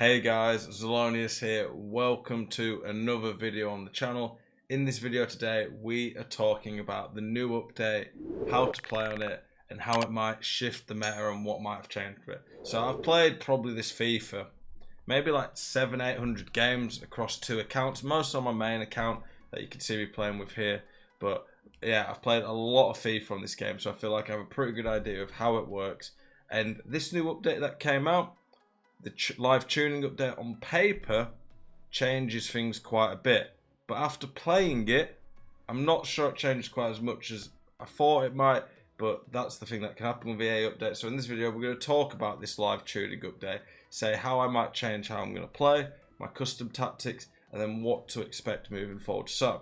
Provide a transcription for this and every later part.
Hey guys, Zelonius here. Welcome to another video on the channel. In this video today, we are talking about the new update, how to play on it, and how it might shift the meta and what might have changed with it. So I've played probably this FIFA, maybe like 700-800 games across two accounts, most on my main account that you can see me playing with here. But yeah, I've played a lot of FIFA on this game, so I feel like I have a pretty good idea of how it works. And this new update that came out, the live tuning update on paper changes things quite a bit, but after playing it, I'm not sure it changes quite as much as I thought it might, but that's the thing that can happen with EA updates. So in this video, we're going to talk about this live tuning update, say how I might change how I'm going to play, my custom tactics, and then what to expect moving forward. So,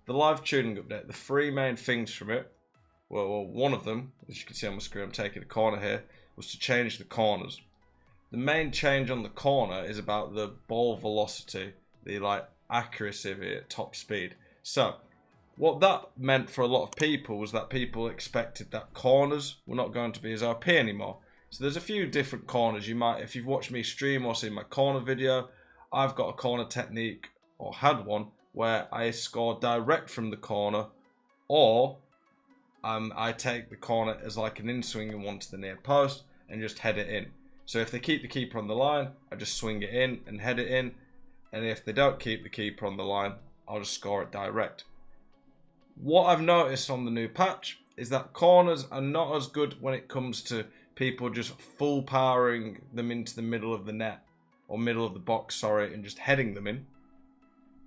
the live tuning update, the three main things from it, well, one of them, as you can see on my screen, I'm taking a corner here, was to change the corners. The main change on the corner is about the ball velocity, the accuracy of it at top speed. So what that meant for a lot of people was that people expected that corners were not going to be as OP anymore. So there's a few different corners. You might, if you've watched me stream or seen my corner video, I've got a corner technique, or had one, where I score direct from the corner, or I take the corner as like an in-swinging one to the near post and just head it in. So if they keep the keeper on the line, I just swing it in and head it in. And if they don't keep the keeper on the line, I'll just score it direct. What I've noticed on the new patch is that corners are not as good when it comes to people just full powering them into the middle of the net, or middle of the box, sorry, and just heading them in.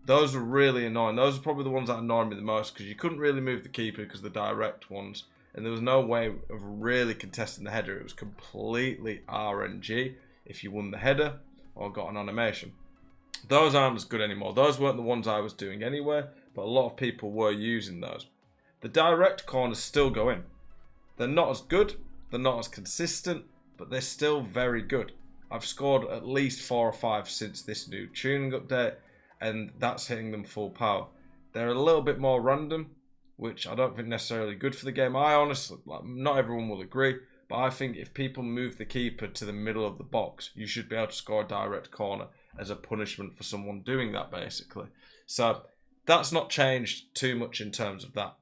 Those are really annoying. Those are probably the ones that annoyed me the most, because you couldn't really move the keeper because the direct ones. And there was no way of really contesting the header. It was completely RNG if you won the header or got an animation. Those aren't as good anymore. Those weren't the ones I was doing anyway, but a lot of people were using those. The direct corners still go in. They're not as good, they're not as consistent, but they're still very good. I've scored at least 4 or 5 since this new tuning update, and that's hitting them full power. They're a little bit more random, which I don't think necessarily good for the game. I honestly, not everyone will agree, but I think if people move the keeper to the middle of the box, you should be able to score a direct corner as a punishment for someone doing that, basically. So that's not changed too much in terms of that.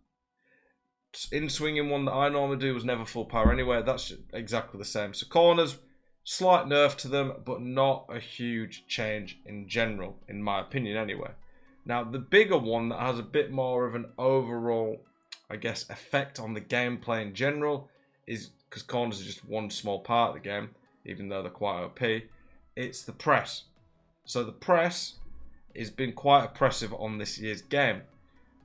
In swinging one that I normally do was never full power anyway. That's exactly the same. So corners, slight nerf to them, but not a huge change in general, in my opinion anyway. Now, the bigger one that has a bit more of an overall, I guess, effect on the gameplay in general is, because corners are just one small part of the game, even though they're quite OP, it's the press. So the press has been quite oppressive on this year's game.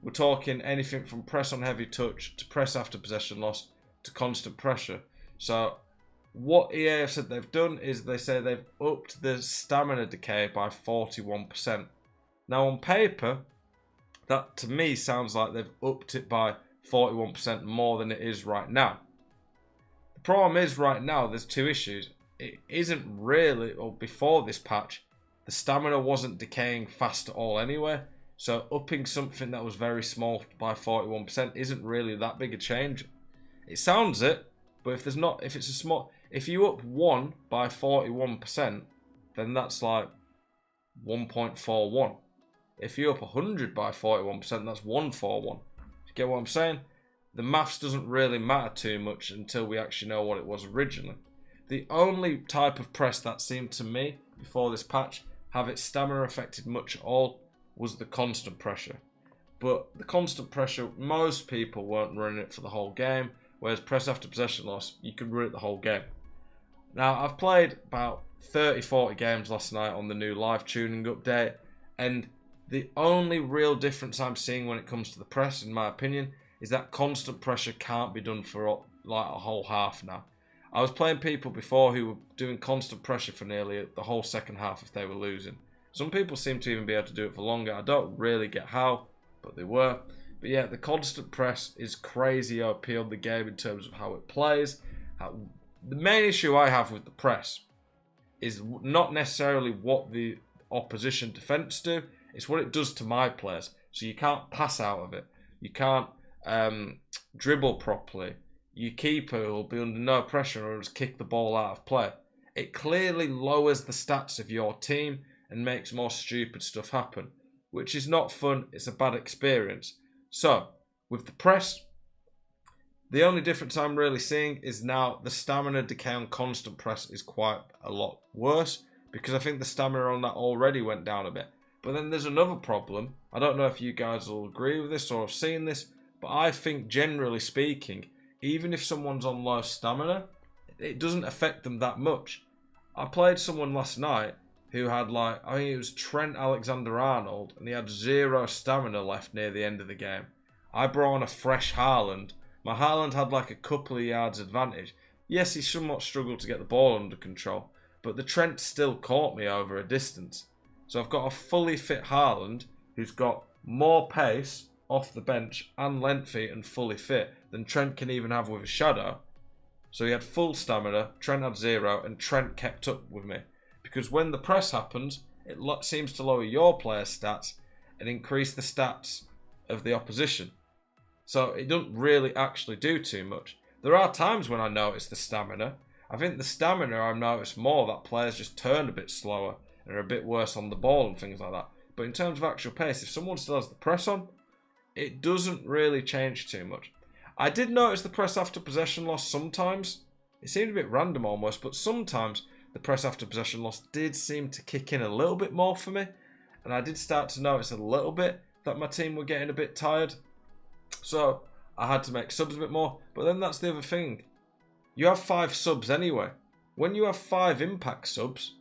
We're talking anything from press on heavy touch, to press after possession loss, to constant pressure. So what EA have said they've done is they say they've upped the stamina decay by 41%. Now on paper, that to me sounds like they've upped it by 41% more than it is right now. The problem is right now there's two issues. It isn't really, or before this patch, the stamina wasn't decaying fast at all anyway. So upping something that was very small by 41% isn't really that big a change. It sounds it, but if there's not, if it's a small, if you up 1 by 41%, then that's like 1.41. If you up 100 by 41%, that's 141. You get what I'm saying? The maths doesn't really matter too much until we actually know what it was originally. The only type of press that seemed to me, before this patch, have its stamina affected much at all was the constant pressure. But the constant pressure, most people weren't running it for the whole game, whereas press after possession loss, you could run it the whole game. Now, I've played about 30-40 games last night on the new live tuning update, and the only real difference I'm seeing when it comes to the press, in my opinion, is that constant pressure can't be done for like a whole half now. I was playing people before who were doing constant pressure for nearly the whole second half if they were losing. Some people seem to even be able to do it for longer. I don't really get how, but they were. But yeah, the constant press is crazy OP on the game in terms of how it plays. The main issue I have with the press is not necessarily what the opposition defense do, it's what it does to my players. So you can't pass out of it. You can't dribble properly. Your keeper will be under no pressure or just kick the ball out of play. it clearly lowers the stats of your team and makes more stupid stuff happen, which is not fun. It's a bad experience. So, with the press, the only difference I'm really seeing is now the stamina decay on constant press is quite a lot worse, because I think the stamina on that already went down a bit. But then there's another problem. I don't know if you guys will agree with this or have seen this, but I think generally speaking, even if someone's on low stamina, it doesn't affect them that much. I played someone last night who had I think it was Trent Alexander-Arnold, and he had 0 stamina left near the end of the game. I brought on a fresh Haaland. My Haaland had a couple of yards advantage. Yes, he somewhat struggled to get the ball under control, but the Trent still caught me over a distance. So I've got a fully fit Haaland who's got more pace off the bench and lengthy and fully fit than Trent can even have with a shadow. So he had full stamina, Trent had 0, and Trent kept up with me. Because when the press happens, it seems to lower your player's stats and increase the stats of the opposition. So it doesn't really actually do too much. There are times when I notice the stamina. I think the stamina I've noticed more that players just turn a bit slower and are a bit worse on the ball and things like that. But in terms of actual pace, if someone still has the press on, it doesn't really change too much. I did notice the press after possession loss sometimes. It seemed a bit random almost, but sometimes the press after possession loss did seem to kick in a little bit more for me. And I did start to notice a little bit that my team were getting a bit tired. So I had to make subs a bit more. But then that's the other thing. You have 5 subs anyway. When you have 5 impact subs,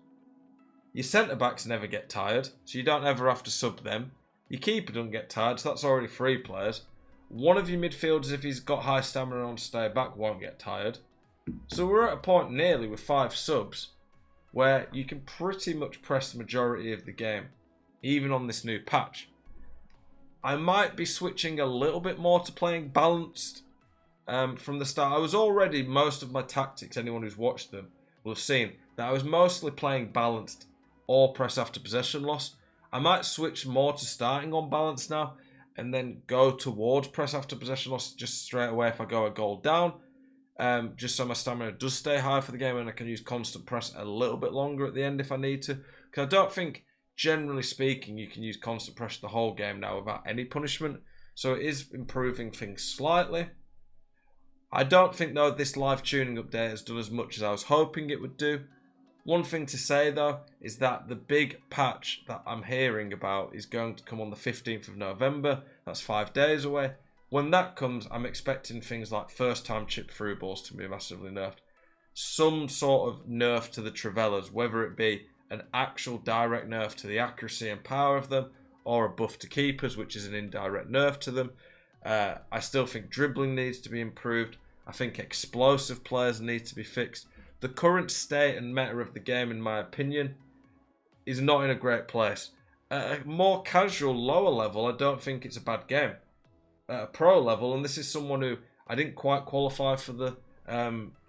your centre-backs never get tired, so you don't ever have to sub them. Your keeper doesn't get tired, so that's already 3 players. One of your midfielders, if he's got high stamina on to stay back, won't get tired. So we're at a point nearly with 5 subs where you can pretty much press the majority of the game, even on this new patch. I might be switching a little bit more to playing balanced from the start. I was already, most of my tactics, anyone who's watched them will have seen, that I was mostly playing balanced or press after possession loss. I might switch more to starting on balance now and then go towards press after possession loss just straight away if I go a goal down. Just so my stamina does stay high for the game and I can use constant press a little bit longer at the end if I need to. Because I don't think, generally speaking, you can use constant pressure the whole game now without any punishment. So it is improving things slightly. I don't think, though, this live tuning update has done as much as I was hoping it would do. One thing to say, though, is that the big patch that I'm hearing about is going to come on the 15th of November. That's 5 days away. When that comes, I'm expecting things like first-time chip through balls to be massively nerfed. Some sort of nerf to the Trivellas, whether it be an actual direct nerf to the accuracy and power of them, or a buff to keepers, which is an indirect nerf to them. I still think dribbling needs to be improved. I think explosive players need to be fixed. The current state and meta of the game, in my opinion, is not in a great place. At a more casual, lower level, I don't think it's a bad game. At a pro level, and this is someone who I didn't quite qualify for the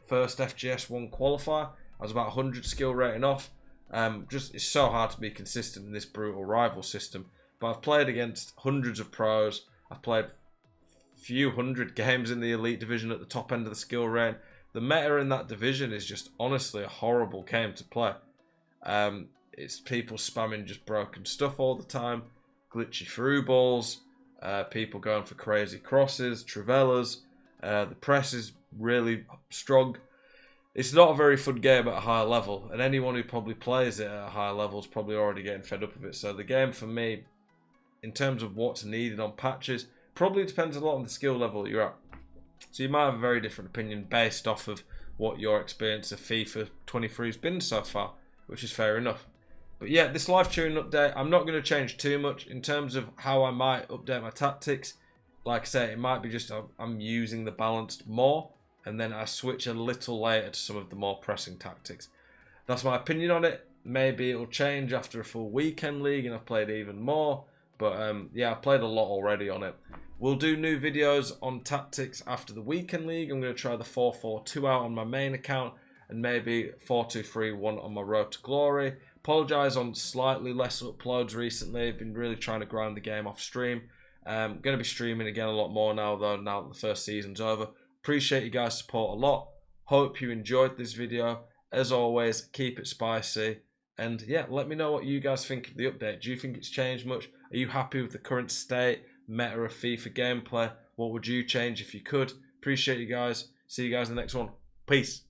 first FGS1 qualifier. I was about 100 skill rating off. It's so hard to be consistent in this brutal rival system. But I've played against hundreds of pros. I've played a few hundred games in the elite division at the top end of the skill rating. The meta in that division is just honestly a horrible game to play. It's people spamming just broken stuff all the time, glitchy through balls, people going for crazy crosses, Trivellas. The press is really strong. It's not a very fun game at a higher level, and anyone who probably plays it at a higher level is probably already getting fed up of it. So the game for me, in terms of what's needed on patches, probably depends a lot on the skill level you're at. So you might have a very different opinion based off of what your experience of FIFA 23 has been so far, which is fair enough. But yeah, this live tuning update, I'm not going to change too much in terms of how I might update my tactics. Like I say, it might be just I'm using the balanced more, and then I switch a little later to some of the more pressing tactics. That's my opinion on it. Maybe it'll change after a full weekend league and I've played even more. But yeah, I've played a lot already on it. We'll do new videos on tactics after the weekend league. I'm going to try the 4-4-2 out on my main account and maybe 4-2-3-1 on my road to glory. Apologise on slightly less uploads recently. I've been really trying to grind the game off stream. Going to be streaming again a lot more now though, now that the first season's over. Appreciate you guys' support a lot. Hope you enjoyed this video As always, keep it spicy. And yeah, let me know what you guys think of the update. Do you think it's changed much? Are you happy with the current state, meta of FIFA gameplay? What would you change if you could? Appreciate you guys. See you guys in the next one. Peace.